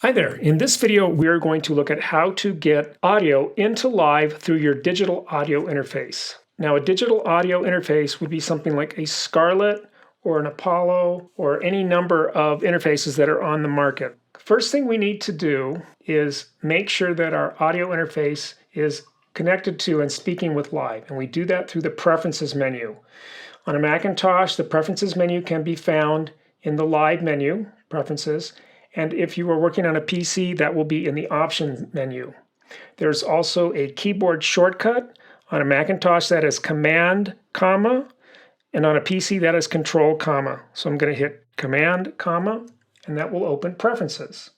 Hi there. In this video, we're going to look at how to get audio into Live through your digital audio interface. Now, a digital audio interface would be something like a Scarlett or an Apollo or any number of interfaces that are on the market. First thing we need to do is make sure that our audio interface is connected to and speaking with Live, and we do that through the Preferences menu. On a Macintosh, the Preferences menu can be found in the Live menu, Preferences, and if you are working on a PC, that will be in the Options menu. There's also a keyboard shortcut. On a Macintosh, that is Command, comma, and on a PC, that is Control, comma. So I'm going to hit Command, comma, and that will open Preferences.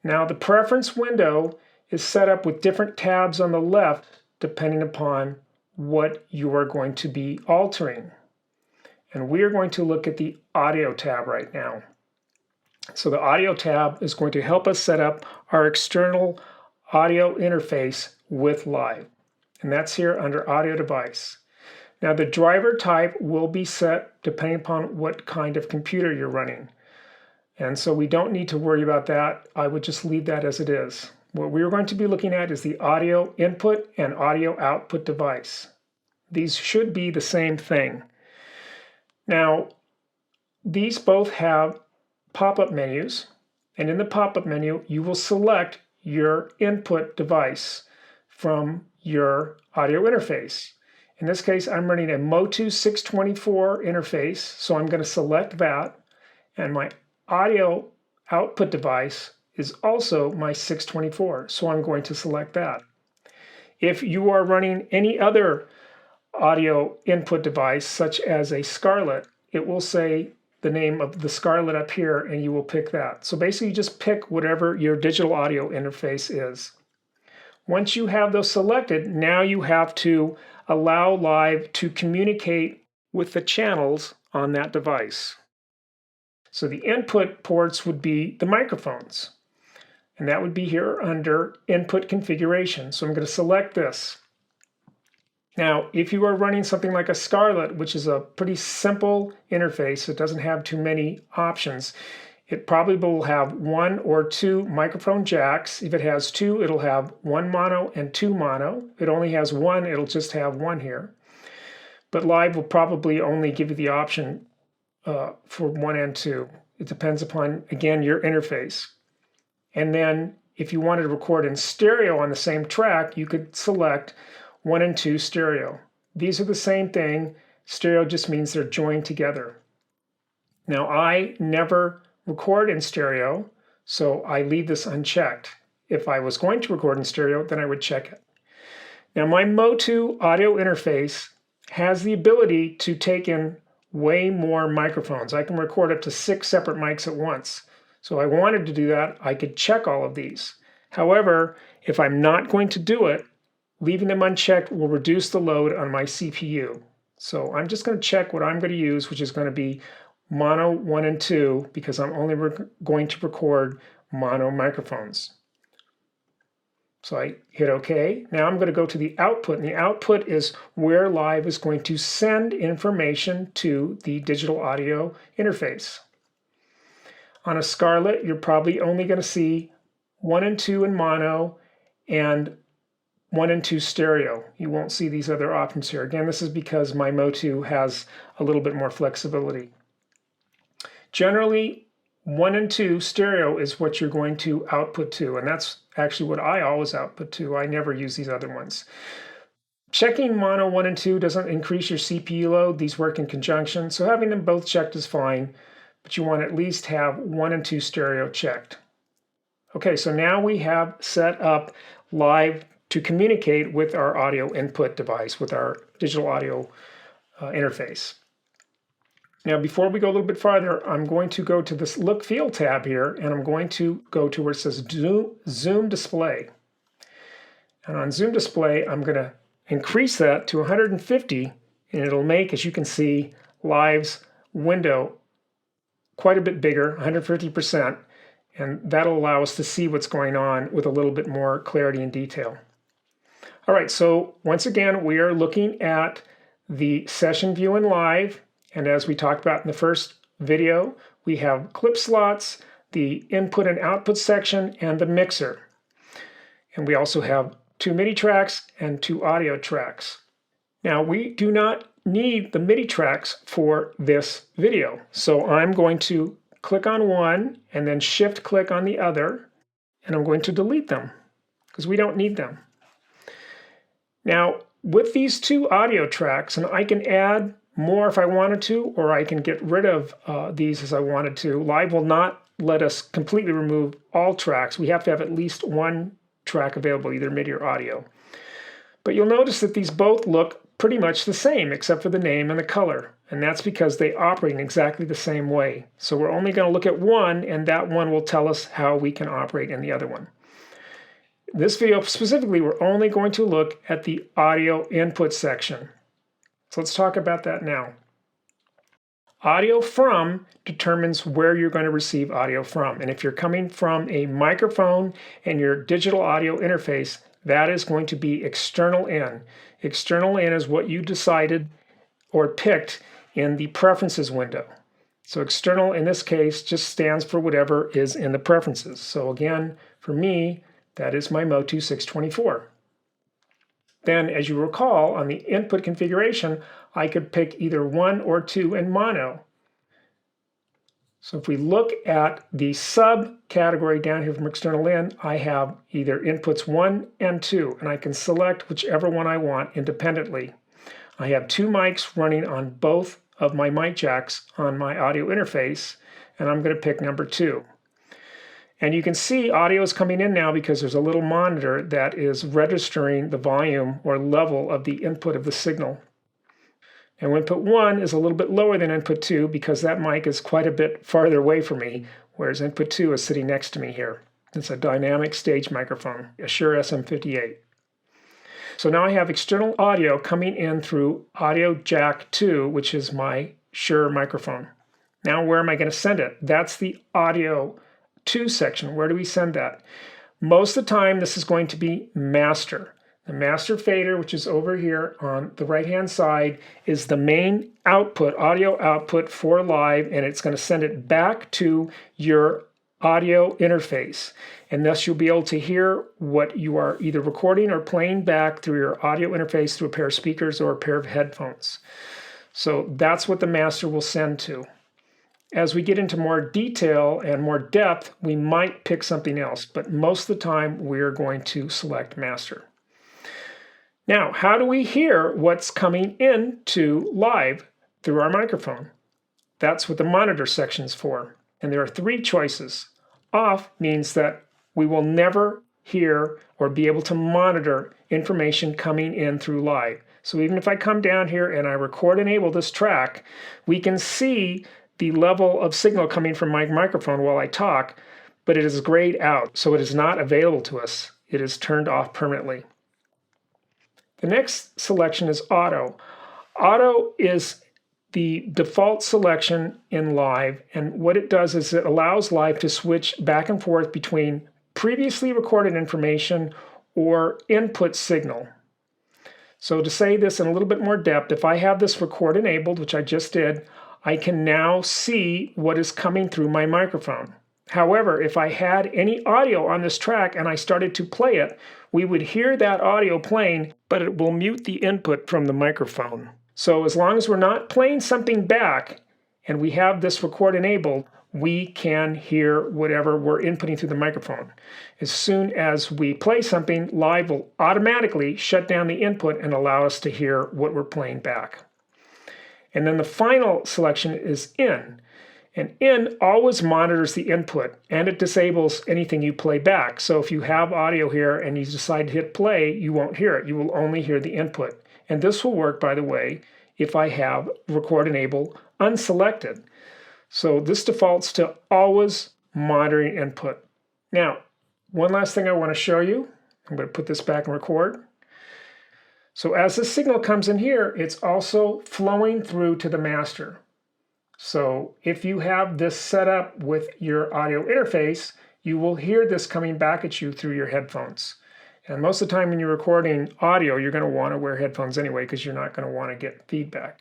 Now, the preference window is set up with different tabs on the left depending upon what you are going to be altering. And we are going to look at the Audio tab right now. So the Audio tab is going to help us set up our external audio interface with Live. And that's here under Audio Device. Now the driver type will be set depending upon what kind of computer you're running. And so we don't need to worry about that. I would just leave that as it is. What we're going to be looking at is the audio input and audio output device. These should be the same thing. Now, these both have pop-up menus, and in the pop-up menu you will select your input device from your audio interface. In this case, I'm running a Motu 624 interface, so I'm going to select that, and my audio output device is also my 624, so I'm going to select that. If you are running any other audio input device, such as a Scarlett, it will say the name of the Scarlett up here, and you will pick that. So basically, you just pick whatever your digital audio interface is. Once you have those selected, now you have to allow Live to communicate with the channels on that device. So the input ports would be the microphones, and that would be here under Input Configuration. So I'm going to select this. Now, if you are running something like a Scarlett, which is a pretty simple interface, it doesn't have too many options, it probably will have one or two microphone jacks. If it has two, it'll have one mono and two mono. If it only has one, it'll just have one here. But Live will probably only give you the option for one and two. It depends upon, again, your interface. And then if you wanted to record in stereo on the same track, you could select 1 and 2 stereo. These are the same thing. Stereo just means they're joined together. Now, I never record in stereo, so I leave this unchecked. If I was going to record in stereo, then I would check it. Now, my Motu audio interface has the ability to take in way more microphones. I can record up to 6 separate mics at once. So if I wanted to do that, I could check all of these. However, if I'm not going to do it, leaving them unchecked will reduce the load on my CPU. So I'm just going to check what I'm going to use, which is going to be mono 1 and 2, because I'm only going to record mono microphones. So I hit OK. Now I'm going to go to the output, and the output is where Live is going to send information to the digital audio interface. On a Scarlett, you're probably only going to see 1 and 2 in mono and 1 and 2 stereo. You won't see these other options here. Again, this is because my Motu has a little bit more flexibility. Generally, 1 and 2 stereo is what you're going to output to, and that's actually what I always output to. I never use these other ones. Checking mono 1 and 2 doesn't increase your CPU load. These work in conjunction, so having them both checked is fine, but you want to at least have 1 and 2 stereo checked. Okay, so now we have set up Live to communicate with our audio input device, with our digital audio interface. Now, before we go a little bit farther, I'm going to go to this Look Feel tab here, and I'm going to go to where it says Zoom Display. And on Zoom Display, I'm going to increase that to 150, and it'll make, as you can see, Live's window quite a bit bigger, 150%, and that'll allow us to see what's going on with a little bit more clarity and detail. All right, so once again, we are looking at the session view in Live, and as we talked about in the first video, we have clip slots the input and output section, and the mixer. And we also have 2 MIDI tracks and 2 audio tracks. Now, we do not need the MIDI tracks for this video, so I'm going to click on one and then shift click on the other, and I'm going to delete them because we don't need them. Now, with these 2 audio tracks, and I can add more if I wanted to, or I can get rid of these as I wanted to. Live will not let us completely remove all tracks. We have to have at least one track available, either MIDI or audio. But you'll notice that these both look pretty much the same, except for the name and the color. And that's because they operate in exactly the same way. So we're only going to look at one, and that one will tell us how we can operate in the other one. This video specifically, we're only going to look at the audio input section. So let's talk about that now. Audio from determines where you're going to receive audio from. And if you're coming from a microphone and your digital audio interface, that is going to be external in. External in is what you decided or picked in the preferences window. So external in this case just stands for whatever is in the preferences. So again, for me, that is my Motu 624. Then, as you recall, on the input configuration, I could pick either 1 or 2 in mono. So if we look at the subcategory down here from external in, I have either inputs 1 and 2, and I can select whichever one I want independently. I have 2 mics running on both of my mic jacks on my audio interface, and I'm going to pick number 2. And you can see audio is coming in now because there's a little monitor that is registering the volume or level of the input of the signal. And input 1 is a little bit lower than input 2 because that mic is quite a bit farther away from me, whereas input 2 is sitting next to me here. It's a dynamic stage microphone, a Shure SM58. So now I have external audio coming in through audio jack 2, which is my Shure microphone. Now where am I going to send it? That's the audio 2 section. Where do we send that? Most of the time this is going to be master. The master fader, which is over here on the right hand side, is the main output, audio output for live, and it's going to send it back to your audio interface. And thus you'll be able to hear what you are either recording or playing back through your audio interface through a pair of speakers or a pair of headphones. So that's what the master will send to. As we get into more detail and more depth, we might pick something else, but most of the time we're going to select master. Now, how do we hear what's coming into live through our microphone? That's what the monitor section is for. And there are 3 choices. Off means that we will never hear or be able to monitor information coming in through live. So even if I come down here and I record enable this track, we can see the level of signal coming from my microphone while I talk, but it is grayed out, so it is not available to us. It is turned off permanently. The next selection is auto. Auto is the default selection in live, and what it does is it allows live to switch back and forth between previously recorded information or input signal. So to say this in a little bit more depth, if I have this record enabled, which I just did, I can now see what is coming through my microphone. However, if I had any audio on this track and I started to play it, we would hear that audio playing, but it will mute the input from the microphone. So as long as we're not playing something back and we have this record enabled, we can hear whatever we're inputting through the microphone. As soon as we play something, live will automatically shut down the input and allow us to hear what we're playing back. And then the final selection is in. And in always monitors the input, and it disables anything you play back. So if you have audio here and you decide to hit play, you won't hear it. You will only hear the input. And this will work, by the way, if I have record enable unselected. So this defaults to always monitoring input. Now, one last thing I want to show you. I'm going to put this back and record. So as the signal comes in here, it's also flowing through to the master. So if you have this set up with your audio interface, you will hear this coming back at you through your headphones. And most of the time when you're recording audio, you're going to want to wear headphones anyway because you're not going to want to get feedback.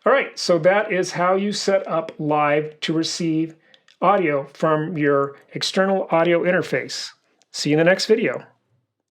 All right, so that is how you set up live to receive audio from your external audio interface. See you in the next video.